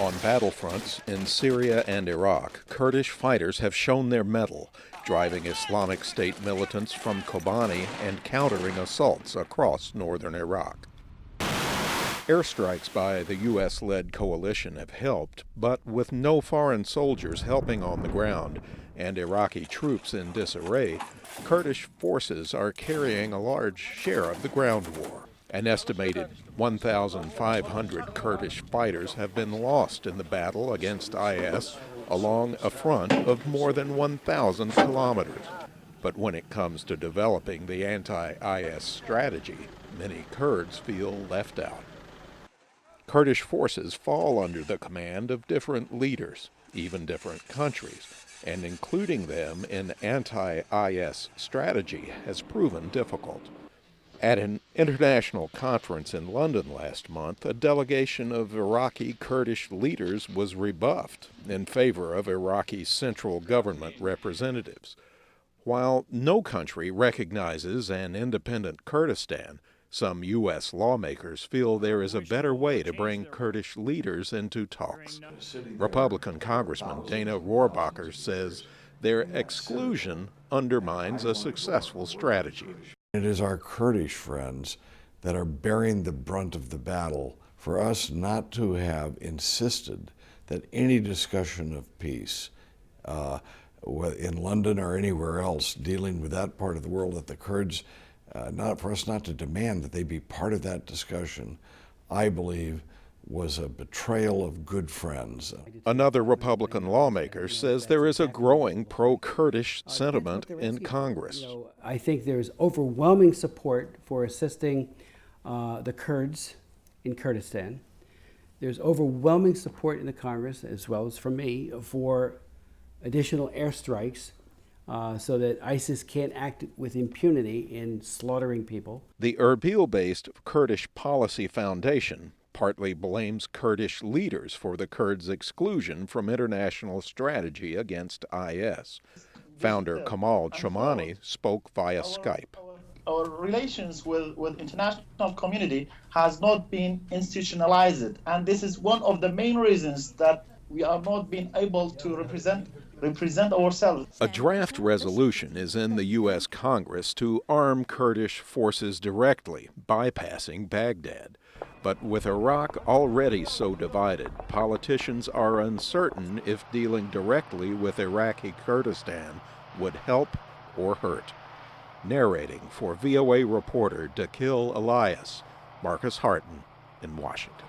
On battlefronts in Syria and Iraq, Kurdish fighters have shown their mettle, driving Islamic State militants from Kobani and countering assaults across northern Iraq. Airstrikes by the U.S.-led coalition have helped, but with no foreign soldiers helping on the ground and Iraqi troops in disarray, Kurdish forces are carrying a large share of the ground war. An estimated 1,500 Kurdish fighters have been lost in the battle against IS along a front of more than 1,000 kilometers. But when it comes to developing the anti-IS strategy, many Kurds feel left out. Kurdish forces fall under the command of different leaders, even different countries, and including them in anti-IS strategy has proven difficult. At an international conference in London last month, a delegation of Iraqi Kurdish leaders was rebuffed in favor of Iraqi central government representatives. While no country recognizes an independent Kurdistan, some U.S. lawmakers feel there is a better way to bring Kurdish leaders into talks. Republican Congressman Dana Rohrabacher says their exclusion undermines a successful strategy. It is our Kurdish friends that are bearing the brunt of the battle for us not to have insisted that any discussion of peace in London or anywhere else dealing with that part of the world, that the Kurds, for us not to demand that they be part of that discussion, I believe was a betrayal of good friends. Another Republican lawmaker says there is a growing pro-Kurdish sentiment in Congress. I think there's overwhelming support for assisting the Kurds in Kurdistan. There's overwhelming support in the Congress, as well as from me, for additional airstrikes so that ISIS can't act with impunity in slaughtering people. The Erbil-based Kurdish Policy Foundation partly blames Kurdish leaders for the Kurds' exclusion from international strategy against IS. Founder Kamal Chamani spoke via Skype. Our relations with international community has not been institutionalized, and this is one of the main reasons that we are not being able to represent ourselves. A draft resolution is in the U.S. Congress to arm Kurdish forces directly, bypassing Baghdad. But with Iraq already so divided, politicians are uncertain if dealing directly with Iraqi Kurdistan would help or hurt. Narrating for VOA reporter Dakhil Shammo, Marcus Harton in Washington.